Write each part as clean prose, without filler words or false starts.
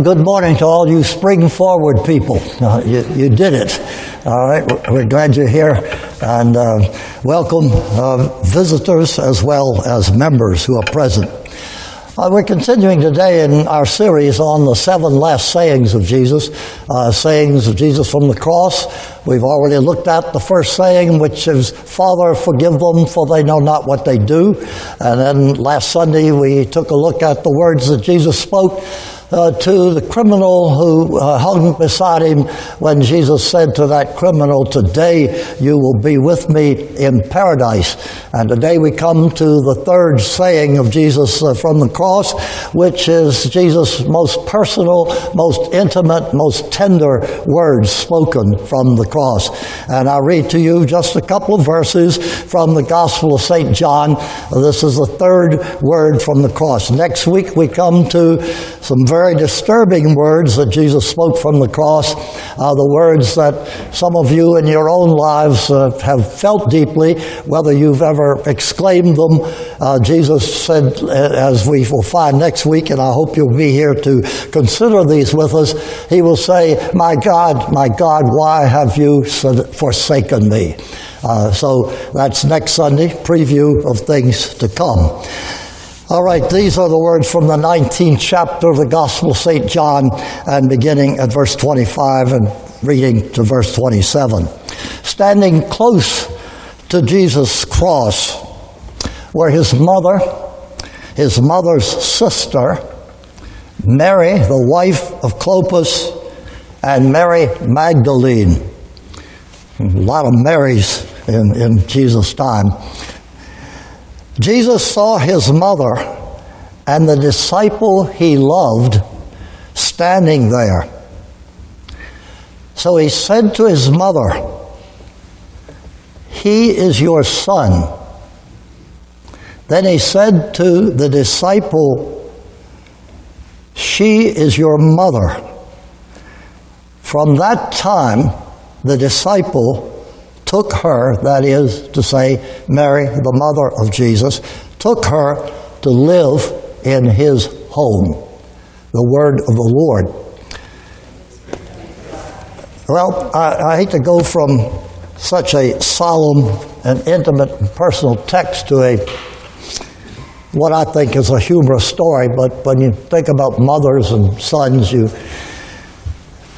Good morning to all you spring forward people. You did it. All right, we're glad you're here, and welcome visitors as well as members who are present. We're continuing today in our series on the 7 last sayings of Jesus from the cross. We've already looked at the first saying, which is, Father, forgive them, for they know not what they do. And then last Sunday we took a look at the words that Jesus spoke to the criminal who hung beside him when Jesus said to that criminal, today you will be with me in paradise. And today we come to the third saying of Jesus from the cross, which is Jesus' most personal, most intimate, most tender words spoken from the cross. And I'll read to you just a couple of verses from the Gospel of St. John. This is the third word from the cross. Next week we come to some very disturbing words that Jesus spoke from the cross, the words that some of you in your own lives have felt deeply, whether you've ever exclaimed them. Jesus said, as we will find next week, and I hope you'll be here to consider these with us, he will say, my God, why have you forsaken me? So that's next Sunday, preview of things to come. All right, these are the words from the 19th chapter of the Gospel of St. John, and beginning at verse 25 and reading to verse 27. Standing close to Jesus' cross were his mother's sister, Mary, the wife of Clopas, and Mary Magdalene. A lot of Marys in Jesus' time. Jesus saw his mother and the disciple he loved standing there. So he said to his mother, he is your son. Then he said to the disciple, she is your mother. From that time, the disciple took her, that is to say, Mary, the mother of Jesus, took her to live in his home. The word of the Lord. Well, I hate to go from such a solemn and intimate and personal text to what I think is a humorous story, but when you think about mothers and sons,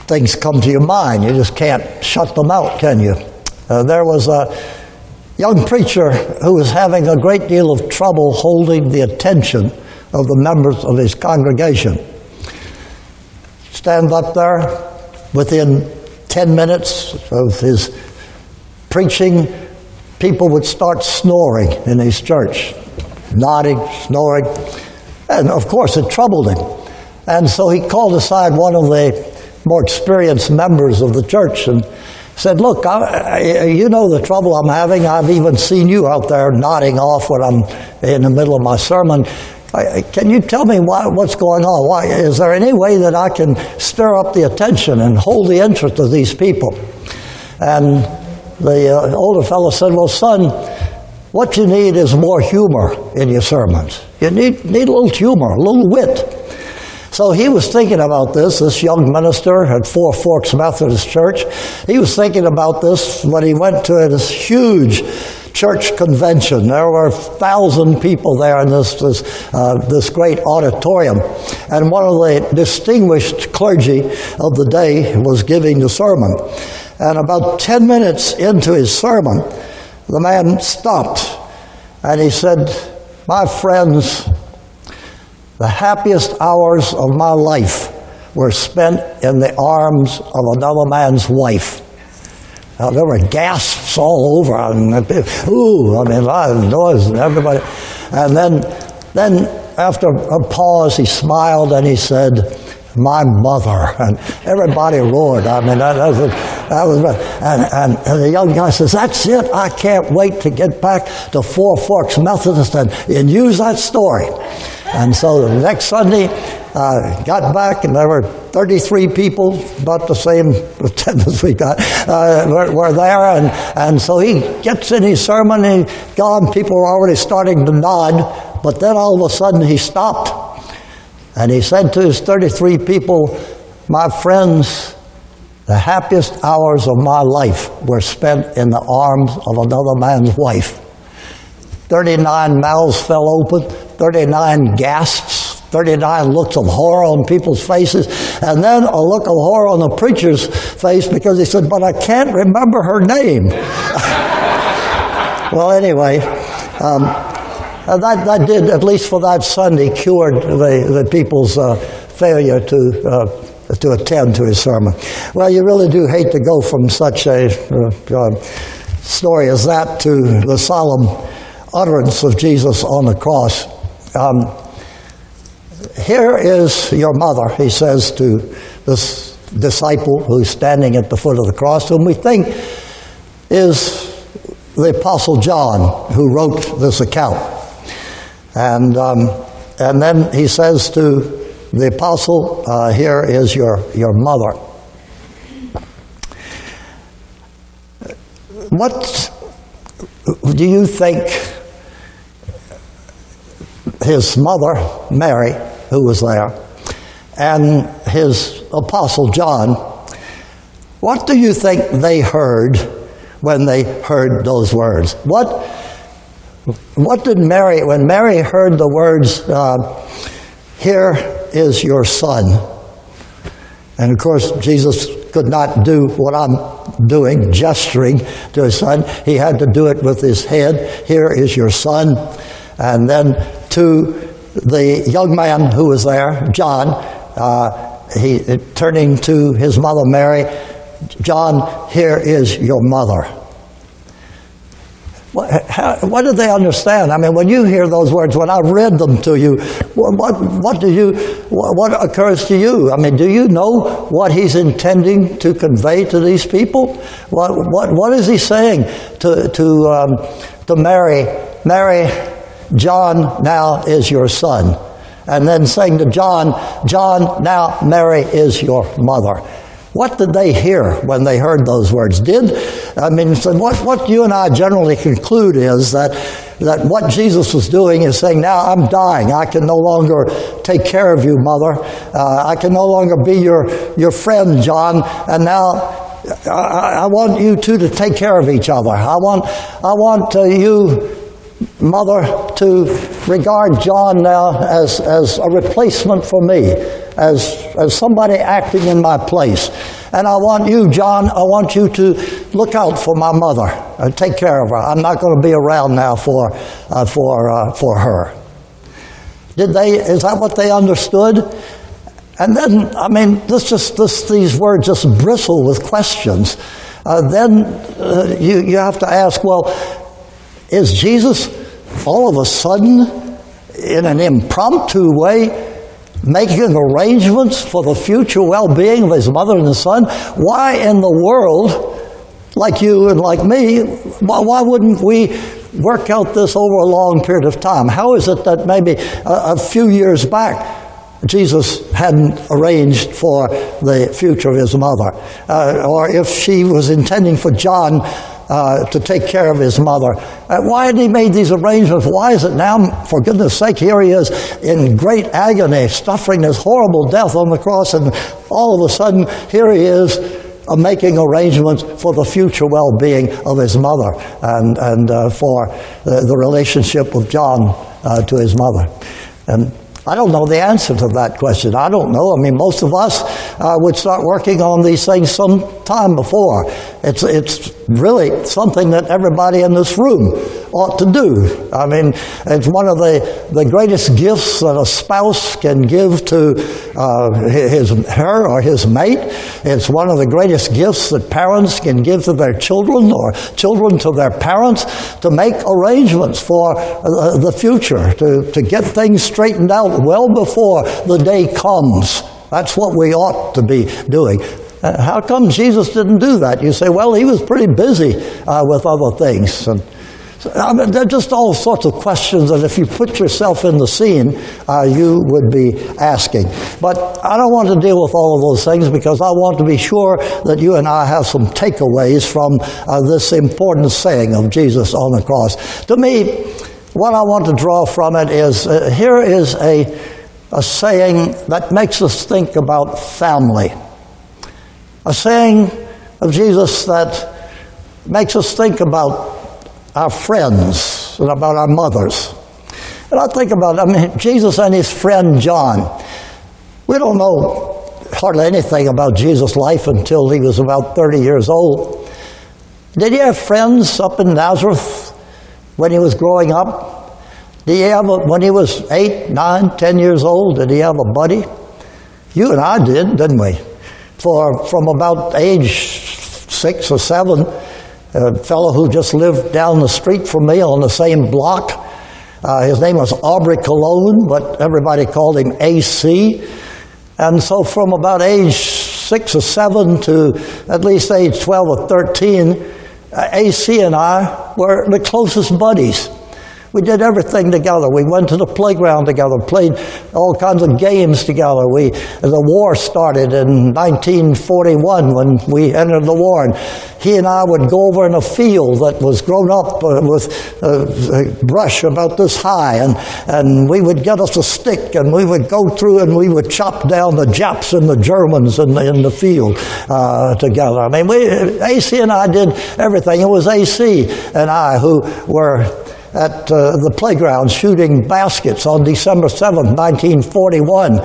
things come to your mind. You just can't shut them out, can you? There was a young preacher who was having a great deal of trouble holding the attention of the members of his congregation. Stand up there, within 10 minutes of his preaching, people would start snoring in his church, nodding, snoring, and of course it troubled him. And so he called aside one of the more experienced members of the church and said, look, you know the trouble I'm having. I've even seen you out there nodding off when I'm in the middle of my sermon. Can you tell me what's going on? Is there any way that I can stir up the attention and hold the interest of these people? And the older fellow said, well, son, what you need is more humor in your sermons. You need a little humor, a little wit. So he was thinking about this young minister at Four Forks Methodist Church. He was thinking about this when he went to this huge church convention. There were 1,000 people there in this great auditorium. And one of the distinguished clergy of the day was giving the sermon. And about 10 minutes into his sermon, the man stopped and he said, my friends, the happiest hours of my life were spent in the arms of another man's wife. Now, there were gasps all over. Noise and everybody. And then after a pause, he smiled and he said, my mother. And everybody roared. And the young guy says, that's it. I can't wait to get back to Four Forks Methodist and use that story. And so the next Sunday, got back, and there were 33 people, about the same attendance we got, were there. And so he gets in his sermon, and people were already starting to nod, but then all of a sudden he stopped. And he said to his 33 people, "My friends, the happiest hours of my life were spent in the arms of another man's wife." 39 mouths fell open, 39 gasps, 39 looks of horror on people's faces, and then a look of horror on the preacher's face because he said, "But I can't remember her name." Well, anyway, that did, at least for that Sunday, cured the people's failure to attend to his sermon. Well, you really do hate to go from such a story as that to the solemn utterance of Jesus on the cross. "Here is your mother," he says to this disciple who's standing at the foot of the cross, whom we think is the Apostle John, who wrote this account. And then he says to the apostle, "Here is your mother." What do you think his mother, Mary, who was there, and his apostle John, what do you think they heard when they heard those words? What did Mary, when Mary heard the words, "Here is your son," and of course Jesus could not do what I'm doing, gesturing to his son. He had to do it with his head. "Here is your son." And then to the young man who was there, John, turning to his mother Mary, "John, here is your mother." What did they understand? I mean, when you hear those words, when I read them to you, what occurs to you? I mean, do you know what he's intending to convey to these people? What is he saying to Mary? "Mary, John now is your son." And then saying to John, "John, now Mary is your mother." What did they hear when they heard those words? So what you and I generally conclude is that what Jesus was doing is saying, "Now I'm dying. I can no longer take care of you, Mother. I can no longer be your friend, John. And now I want you two to take care of each other. I want you, Mother, to regard John now as a replacement for me, as somebody acting in my place. And I want you, John, I want you to look out for my mother and take care of her. I'm not going to be around now for her." Is that what they understood? And then, I mean, these words just bristle with questions. Then you have to ask, well, is Jesus all of a sudden, in an impromptu way, making arrangements for the future well-being of his mother and his son? Why in the world, like you and like me, why wouldn't we work out this over a long period of time? How is it that maybe a few years back Jesus hadn't arranged for the future of his mother? Or if she was intending for John to take care of his mother, why hadn't he made these arrangements? Why is it now, for goodness sake, here he is in great agony, suffering this horrible death on the cross, and all of a sudden, here he is making arrangements for the future well-being of his mother and for the relationship of John to his mother. And I don't know the answer to that question. I don't know. I mean, most of us would start working on these things some time before. It's really something that everybody in this room ought to do. I mean, it's one of the greatest gifts that a spouse can give to her or his mate. It's one of the greatest gifts that parents can give to their children or children to their parents, to make arrangements for the future, to get things straightened out well before the day comes. That's what we ought to be doing. How come Jesus didn't do that? You say, well, he was pretty busy with other things. And so, I mean, they're just all sorts of questions that if you put yourself in the scene, you would be asking. But I don't want to deal with all of those things because I want to be sure that you and I have some takeaways from this important saying of Jesus on the cross. To me, what I want to draw from it is here is a a saying that makes us think about family. A saying of Jesus that makes us think about our friends and about our mothers. And I think about, Jesus and his friend John. We don't know hardly anything about Jesus' life until he was about 30 years old. Did he have friends up in Nazareth when he was growing up? Did he have, when he was 8, 9, 10 years old, did he have a buddy? You and I did, didn't we? From about age 6 or 7, a fellow who just lived down the street from me on the same block. His name was Aubrey Cologne, but everybody called him AC. And so from about age 6 or 7 to at least age 12 or 13, AC and I were the closest buddies. We did everything together. We went to the playground together, played all kinds of games together. The war started in 1941 when we entered the war, and he and I would go over in a field that was grown up with brush about this high, and we would get us a stick, and we would go through and we would chop down the Japs and the Germans in the field together. AC and I did everything. It was AC and I who were at the playground shooting baskets on December 7th, 1941.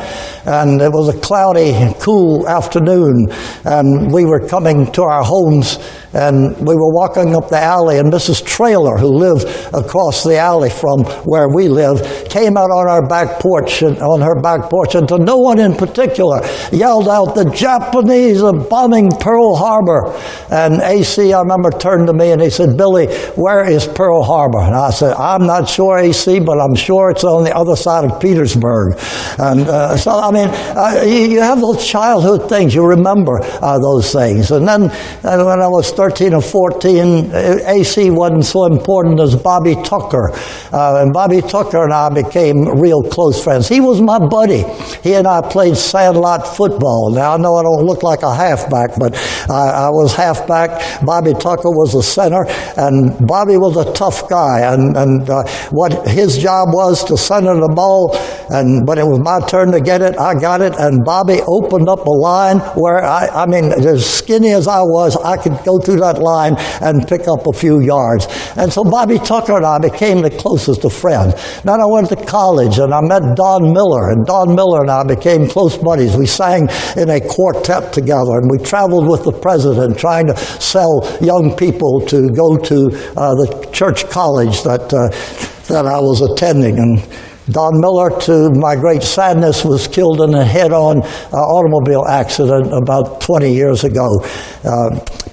And it was a cloudy, cool afternoon, and we were coming to our homes, and we were walking up the alley, and Mrs. Traylor, who lived across the alley from where we lived, came out on her back porch, and to no one in particular, yelled out, "The Japanese are bombing Pearl Harbor." And AC, I remember, turned to me and he said, "Billy, where is Pearl Harbor?" And I said, "I'm not sure, AC, but I'm sure it's on the other side of Petersburg." And you have those childhood things. You remember those things. And then when I was 13 or 14, AC wasn't so important as Bobby Tucker. And Bobby Tucker and I became real close friends. He was my buddy. He and I played sandlot football. Now, I know I don't look like a halfback, but I was halfback. Bobby Tucker was a center, and Bobby was a tough guy. And what his job was to center the ball, and when it was my turn to get it, I got it, and Bobby opened up a line where, as skinny as I was, I could go through that line and pick up a few yards. And so Bobby Tucker and I became the closest of friends. Then I went to college, and I met Don Miller, and Don Miller and I became close buddies. We sang in a quartet together, and we traveled with the president trying to sell young people to go to the church college that I was attending. And Don Miller, to my great sadness, was killed in a head-on automobile accident about 20 years ago.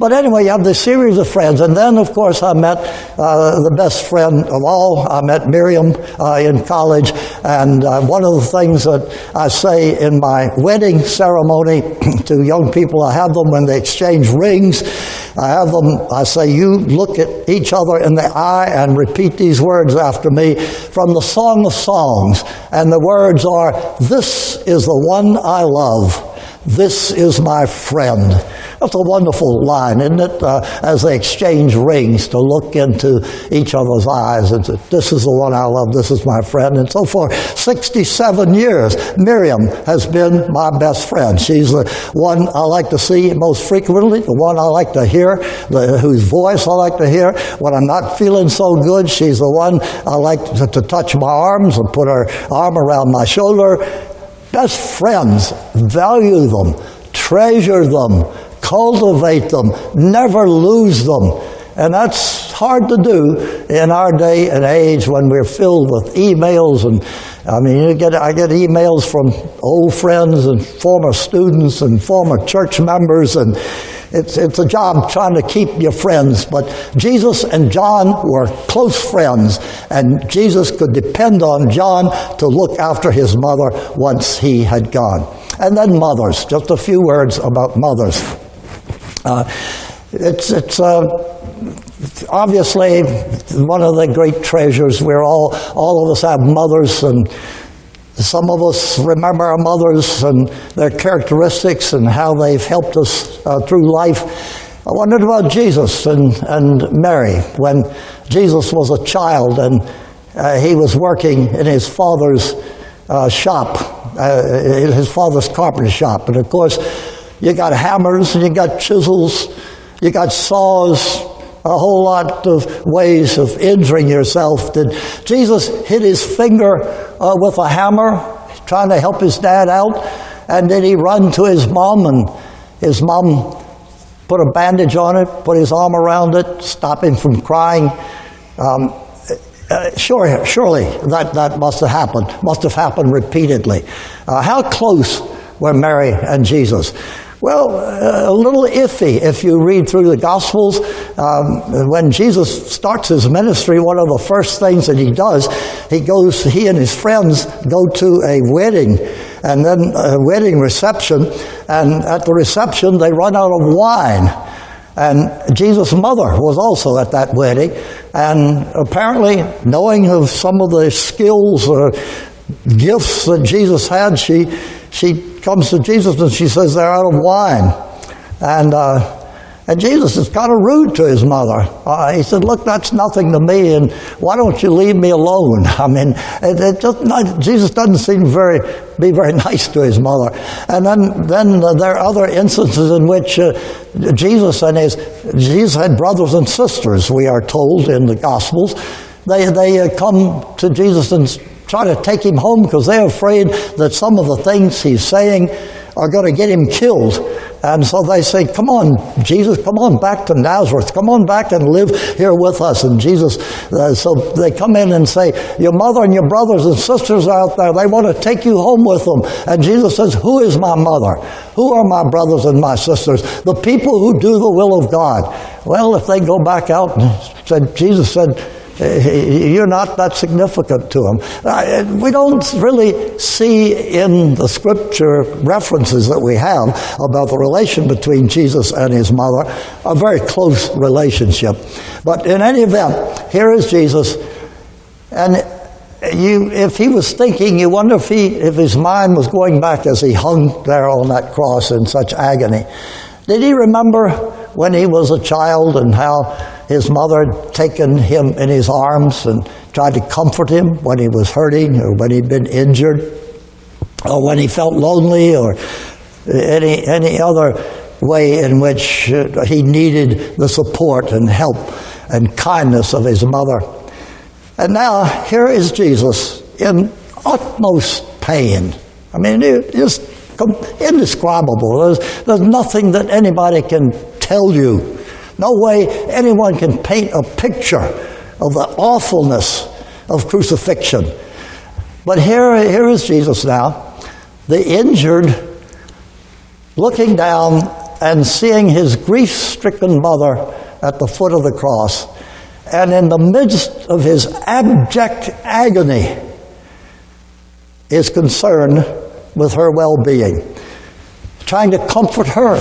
But anyway, you have this series of friends. And then, of course, I met the best friend of all. I met Miriam in college. And one of the things that I say in my wedding ceremony to young people, I have them when they exchange rings. I say, you look at each other in the eye and repeat these words after me from the Song of Songs. And the words are, "This is the one I love. This is my friend." That's a wonderful line, isn't it? As they exchange rings, to look into each other's eyes and say, "This is the one I love, this is my friend." And so for 67 years, Miriam has been my best friend. She's the one I like to see most frequently, the one I like to hear, whose voice I like to hear. When I'm not feeling so good, she's the one I like to touch my arms and put her arm around my shoulder. Best friends, value them, treasure them, cultivate them, never lose them. And that's hard to do in our day and age when we're filled with emails. And I get emails from old friends and former students and former church members, and it's a job trying to keep your friends. But Jesus and John were close friends, and Jesus could depend on John to look after his mother once he had gone. And then mothers, just a few words about mothers. It's obviously one of the great treasures. All of us have mothers, and some of us remember our mothers and their characteristics and how they've helped us through life. I wondered about Jesus and Mary when Jesus was a child and he was working in his father's shop. his father's carpenter shop. And of course, you got hammers and you got chisels, you got saws, a whole lot of ways of injuring yourself. Did Jesus hit his finger with a hammer, trying to help his dad out? And did he run to his mom, and his mom put a bandage on it, put his arm around it, stop him from crying? Surely that must have happened repeatedly. How close were Mary and Jesus? Well, a little iffy if you read through the Gospels. When Jesus starts his ministry, one of the first things that he does, he and his friends go to a wedding, and then a wedding reception, and at the reception they run out of wine. And Jesus' mother was also at that wedding, and apparently, knowing of some of the skills or gifts that Jesus had, she comes to Jesus and she says they're out of wine. And Jesus is kind of rude to his mother. He said, look, that's nothing to me, and why don't you leave me alone? I mean, Jesus doesn't seem be very nice to his mother. And then there are other instances in which Jesus had brothers and sisters, we are told in the Gospels. They come to Jesus and try to take him home because they're afraid that some of the things he's saying are going to get him killed. And so they say, come on, Jesus, come on back to Nazareth. Come on back and live here with us. And Jesus, so they come in and say, your mother and your brothers and sisters are out there. They want to take you home with them. And Jesus says, who is my mother? Who are my brothers and my sisters? The people who do the will of God. Well, if they go back out, Jesus said, you're not that significant to him. We don't really see in the scripture references that we have about the relation between Jesus and his mother, a very close relationship. But in any event, here is Jesus, and if he was thinking, you wonder if his mind was going back as he hung there on that cross in such agony. Did he remember when he was a child and how his mother had taken him in his arms and tried to comfort him when he was hurting or when he'd been injured or when he felt lonely or any other way in which he needed the support and help and kindness of his mother? And now here is Jesus in utmost pain. I mean, it's indescribable. There's nothing that anybody can tell you. No way anyone can paint a picture of the awfulness of crucifixion. But here is Jesus now, the injured, looking down and seeing his grief-stricken mother at the foot of the cross. And in the midst of his abject agony, is concerned with her well-being, trying to comfort her.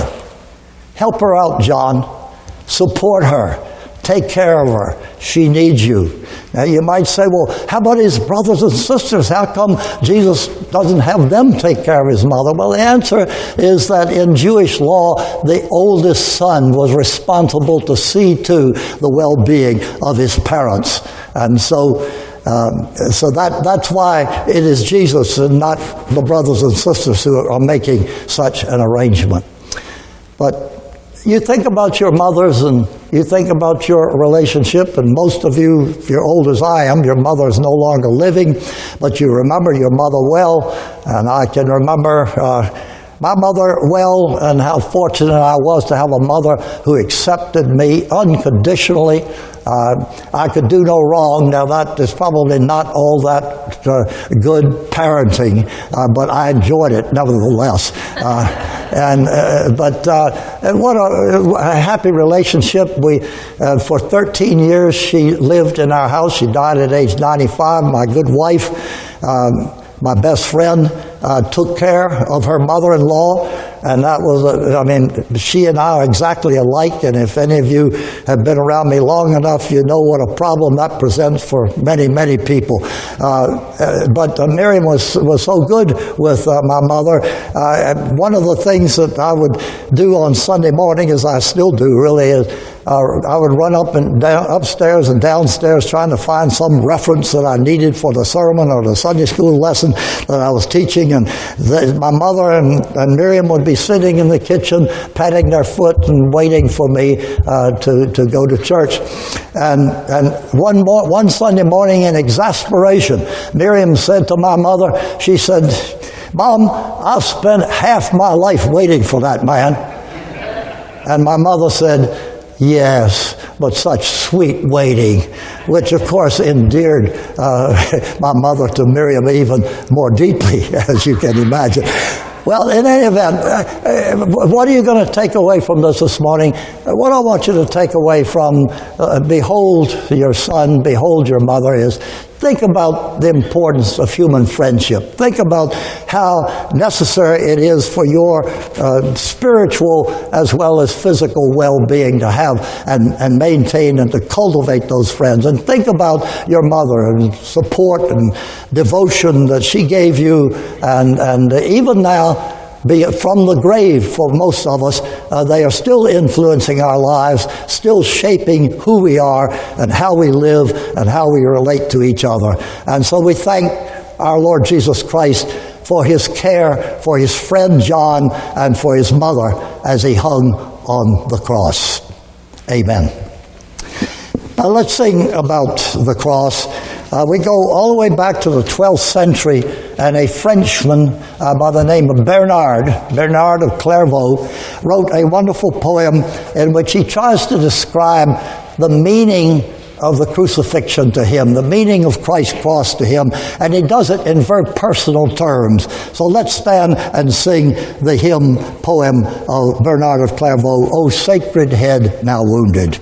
Help her out, John. Support her. Take care of her. She needs you. Now you might say, well, how about his brothers and sisters? How come Jesus doesn't have them take care of his mother? Well, the answer is that in Jewish law, the oldest son was responsible to see to the well-being of his parents. And so that's why it is Jesus and not the brothers and sisters who are making such an arrangement. But you think about your mothers and you think about your relationship, and most of you, if you're old as I am, your mother is no longer living, but you remember your mother well, and I can remember my mother well, and how fortunate I was to have a mother who accepted me unconditionally. I could do no wrong. Now that is probably not all that good parenting, but I enjoyed it nevertheless. But what a happy relationship. For 13 years she lived in our house. She died at age 95. My good wife, my best friend, took care of her mother-in-law. And that was, she and I are exactly alike. And if any of you have been around me long enough, you know what a problem that presents for many, many people. But Miriam was so good with my mother. One of the things that I would do on Sunday morning, as I still do really, is I would run up and down, upstairs and downstairs trying to find some reference that I needed for the sermon or the Sunday school lesson that I was teaching. And my mother and Miriam would be sitting in the kitchen, patting their foot and waiting for me to go to church. And one Sunday morning, in exasperation, Miriam said to my mother, she said, "Mom, I've spent half my life waiting for that man." And my mother said, "Yes, but such sweet waiting," which of course endeared my mother to Miriam even more deeply, as you can imagine. Well, in any event, what are you going to take away from this morning? What I want you to take away from behold your son, behold your mother is, think about the importance of human friendship. Think about how necessary it is for your spiritual as well as physical well-being to have and maintain and to cultivate those friends. And think about your mother and support and devotion that she gave you. And even now, be it from the grave for most of us, they are still influencing our lives, still shaping who we are and how we live and how we relate to each other. And so we thank our Lord Jesus Christ for his care for his friend John and for his mother as he hung on the cross. Amen. Now let's sing about the cross. We go all the way back to the 12th century, and a Frenchman by the name of Bernard of Clairvaux, wrote a wonderful poem in which he tries to describe the meaning of the crucifixion to him, the meaning of Christ's cross to him, and he does it in very personal terms. So let's stand and sing the hymn poem of Bernard of Clairvaux, "O Sacred Head Now Wounded."